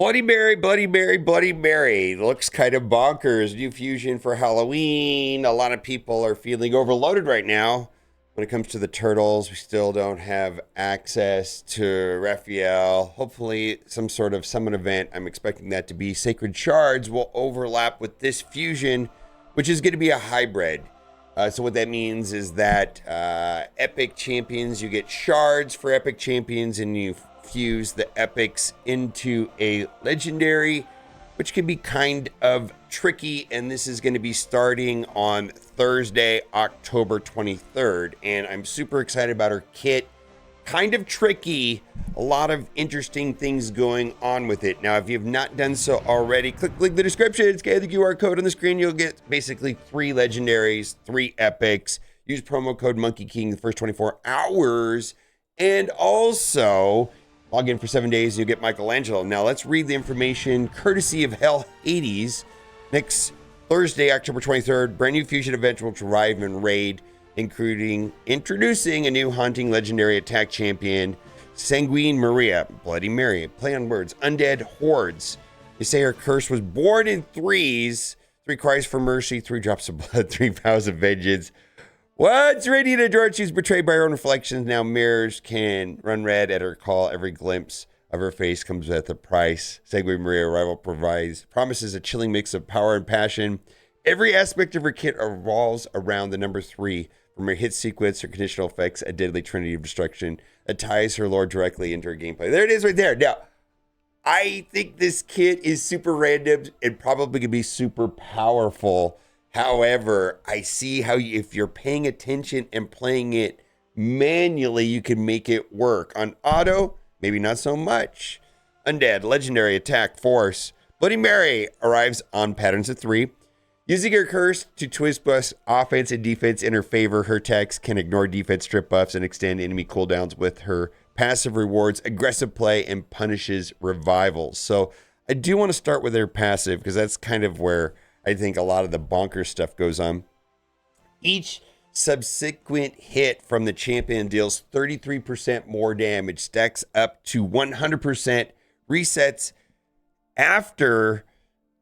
Bloody Mary, Bloody Mary, Bloody Mary. Looks kind of bonkers. New fusion for Halloween. A lot of people are feeling overloaded right now. When it comes to the turtles, we still don't have access to Raphael. Hopefully, some sort of summon event. I'm expecting that to be Sacred Shards will overlap with this fusion, which is going to be a hybrid. So what that means is that epic champions, you get shards for epic champions, and you fuse the epics into a legendary, which can be kind of tricky. And this is going to be starting on Thursday, October 23rd. And I'm super excited about her kit. Kind of tricky. A lot of interesting things going on with it. Now, if you have not done so already, click the description, scan the QR code on the screen. You'll get basically 3 legendaries, 3 epics. Use promo code Monkey King the first 24 hours. And also log in for 7 days and you'll get Michelangelo. Now let's read the information courtesy of Hell Hades. Next Thursday, October 23rd, brand new fusion event will arrive in Raid, including introducing a new haunting legendary attack champion, Sanguine Maria, Bloody Mary, play on words, undead hordes. They say her curse was born in threes, 3 cries for mercy, 3 drops of blood, 3 vows of vengeance. What's radiant adored? She's betrayed by her own reflections. Now mirrors can run red at her call. Every glimpse of her face comes at a price. Sanguine Maria arrival promises a chilling mix of power and passion. Every aspect of her kit revolves around the number 3. From her hit sequence, her conditional effects, a deadly trinity of destruction that ties her lore directly into her gameplay. There it is right there. Now, I think this kit is super random and probably going to be super powerful. However, I see how if you're paying attention and playing it manually, you can make it work. On auto, maybe not so much. Undead, legendary attack, force. Bloody Mary arrives on patterns of 3. Using her curse to twist bust offense and defense in her favor, her attacks can ignore defense strip buffs and extend enemy cooldowns with her passive rewards, aggressive play, and punishes revivals. So I do want to start with her passive because that's kind of where I think a lot of the bonkers stuff goes on. Each subsequent hit from the champion deals 33% more damage, stacks up to 100%, resets after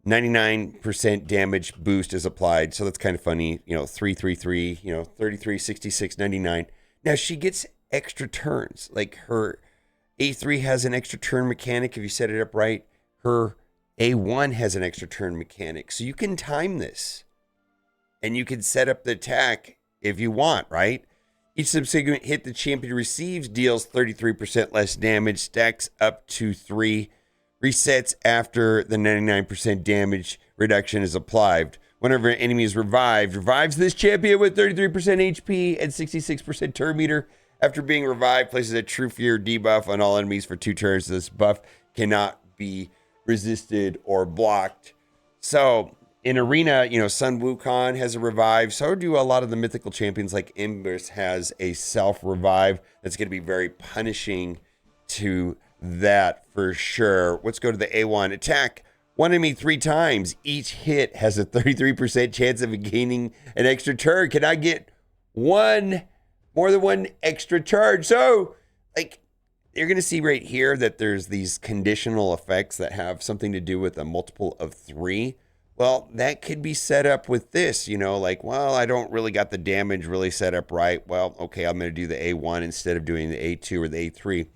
99% damage boost is applied. So that's kind of funny. 333, 33, 66, 99. Now she gets extra turns. Like her A3 has an extra turn mechanic if you set it up right. Her A1 has an extra turn mechanic. So you can time this. And you can set up the attack if you want, right? Each subsequent hit the champion receives deals 33% less damage, stacks up to 3, resets after the 99% damage reduction is applied. Whenever an enemy is revived, revives this champion with 33% HP and 66% turn meter. After being revived, places a True Fear debuff on all enemies for 2 turns. This buff cannot be resisted or blocked. So in Arena, Sun Wukong has a revive. So do a lot of the mythical champions, like Embers has a self-revive. That's going to be very punishing to that for sure. Let's go to the A1. Attack one enemy 3 times. Each hit has a 33% chance of gaining an extra turn. Can I get more than one extra charge? So, you're going to see right here that there's these conditional effects that have something to do with a multiple of 3. Well, that could be set up with this, I don't really got the damage really set up right. Well, okay, I'm going to do the A1 instead of doing the A2 or the A3.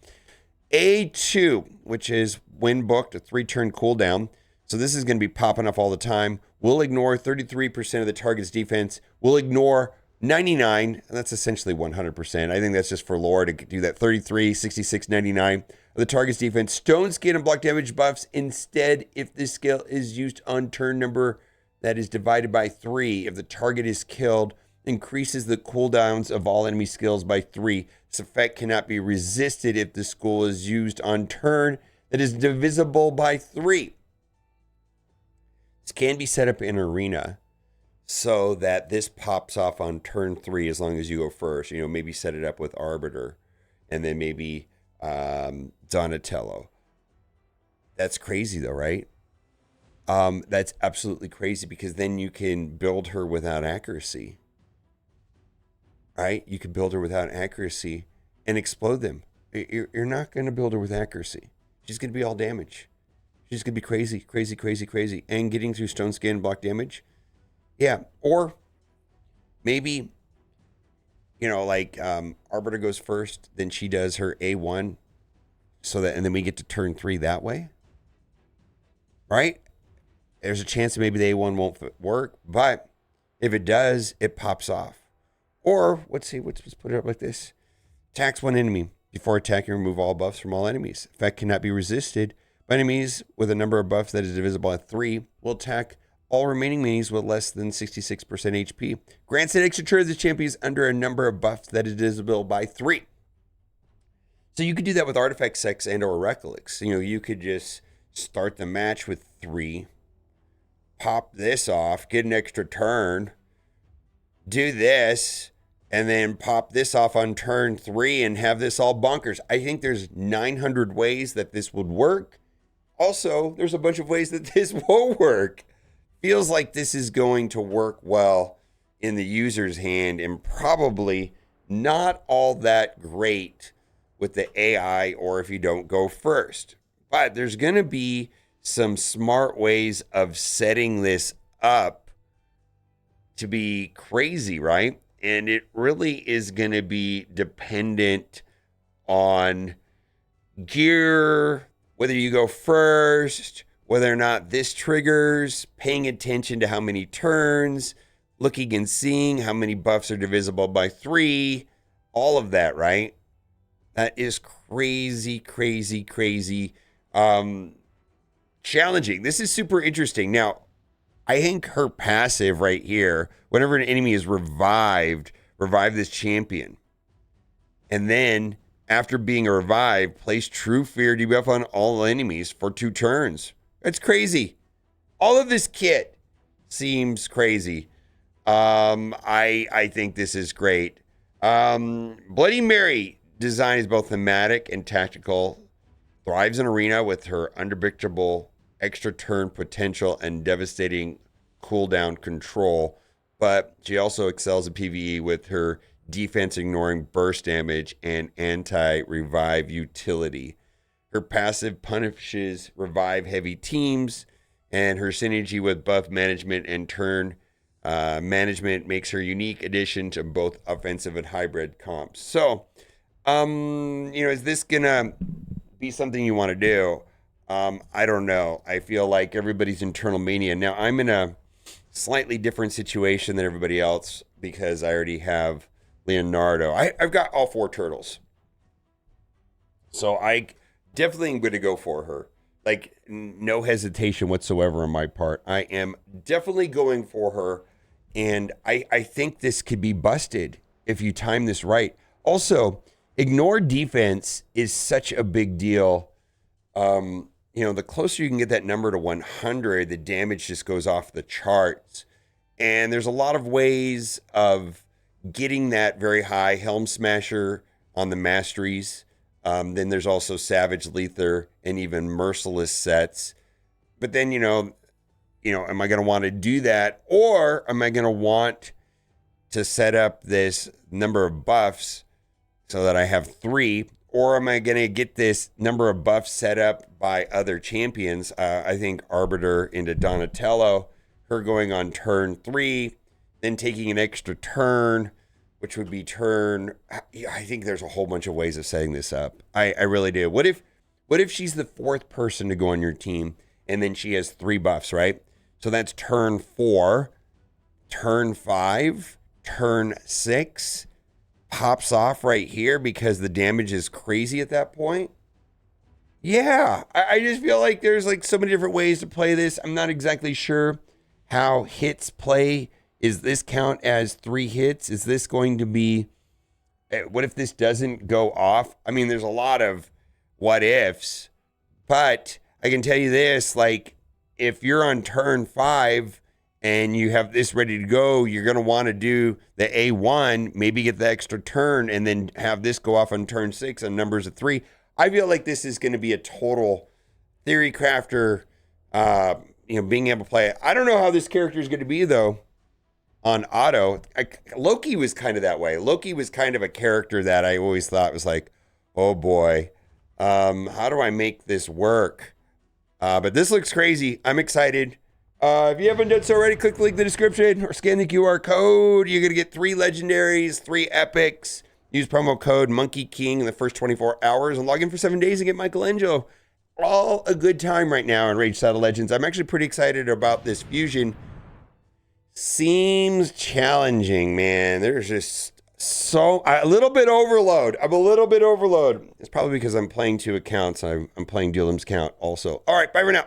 A2, which is when booked, a 3-turn cooldown. So this is going to be popping up all the time. We'll ignore 33% of the target's defense. We'll ignore 99, and that's essentially 100%. I think that's just for lore to do that. 33, 66, 99 of the target's defense. Stone skin and block damage buffs. Instead, if this skill is used on turn number that is divided by 3, if the target is killed, increases the cooldowns of all enemy skills by 3. This effect cannot be resisted if the skill is used on turn that is divisible by 3. This can be set up in Arena so that this pops off on turn 3 as long as you go first. Maybe set it up with Arbiter and then maybe Donatello. That's crazy though, right? That's absolutely crazy because then you can build her without accuracy. Right? You can build her without accuracy and explode them. You're not going to build her with accuracy. She's going to be all damage. She's going to be crazy, crazy, crazy, crazy. And getting through stone skin block damage. Yeah. Or maybe, like Arbiter goes first, then she does her A1. And then we get to turn 3 that way. Right? There's a chance that maybe the A1 won't work. But if it does, it pops off. Or, let's put it up like this. Attacks one enemy. Before attacking, remove all buffs from all enemies. Effect cannot be resisted by enemies with a number of buffs that is divisible by 3. Will attack all remaining enemies with less than 66% HP. Grants an extra turn to the champions under a number of buffs that is divisible by 3. So you could do that with Artifact Sex and or Recklix. You could just start the match with 3. Pop this off. Get an extra turn. Do this. And then pop this off on turn 3 and have this all bonkers. I think there's 900 ways that this would work. Also, there's a bunch of ways that this won't work. Feels like this is going to work well in the user's hand and probably not all that great with the AI or if you don't go first. But there's going to be some smart ways of setting this up to be crazy, right? And it really is going to be dependent on gear, whether you go first, whether or not this triggers, paying attention to how many turns, looking and seeing how many buffs are divisible by 3, all of that, right? That is crazy, crazy, crazy challenging. This is super interesting. Now, I think her passive right here, whenever an enemy is revived, revive this champion. And then, after being revived, place True Fear debuff on all enemies for 2 turns. That's crazy. All of this kit seems crazy. I think this is great. Bloody Mary design is both thematic and tactical. Thrives in arena with her unpredictable extra turn potential and devastating cooldown control, but she also excels in PvE with her defense ignoring burst damage and anti-revive utility. Her passive punishes revive heavy teams, and her synergy with buff management and turn management makes her unique addition to both offensive and hybrid comps. So, is this gonna be something you want to do? I don't know. I feel like everybody's internal mania. Now, I'm in a slightly different situation than everybody else because I already have Leonardo. I've got all 4 turtles. So I definitely am going to go for her. Like, no hesitation whatsoever on my part. I am definitely going for her. And I think this could be busted if you time this right. Also, ignore defense is such a big deal. The closer you can get that number to 100, the damage just goes off the charts. And there's a lot of ways of getting that very high. Helm Smasher on the masteries. Then there's also Savage Lether and even Merciless sets. But then, am I going to want to do that? Or am I going to want to set up this number of buffs so that I have 3? Or am I going to get this number of buffs set up by other champions? I think Arbiter into Donatello, her going on turn 3, then taking an extra turn, which would be turn. I think there's a whole bunch of ways of setting this up. I really do. What if she's the 4th person to go on your team and then she has 3 buffs, right? So that's turn 4, turn 5, turn 6. Pops off right here because the damage is crazy at that point. Yeah, I just feel like there's like so many different ways to play this. I'm not exactly sure how hits play. Is this count as 3 hits? Is this going to be, what if this doesn't go off? I mean, there's a lot of what ifs, but I can tell you this, like if you're on turn 5 and you have this ready to go, you're going to want to do the A1, maybe get the extra turn, and then have this go off on turn 6 on numbers of 3. I feel like this is going to be a total theory crafter, being able to play it. I don't know how this character is going to be, though, on auto. Loki was kind of that way. Loki was kind of a character that I always thought was like, oh boy, how do I make this work? But this looks crazy. I'm excited. If you haven't done so already, click the link in the description or scan the QR code. You're going to get 3 legendaries, 3 epics. Use promo code Monkey King in the first 24 hours and log in for 7 days and get Michelangelo. All a good time right now in Raid Shadow Legends. I'm actually pretty excited about this fusion. Seems challenging, man. There's just a little bit overload. I'm a little bit overload. It's probably because I'm playing 2 accounts. I'm playing Duelim's count also. All right, bye for now.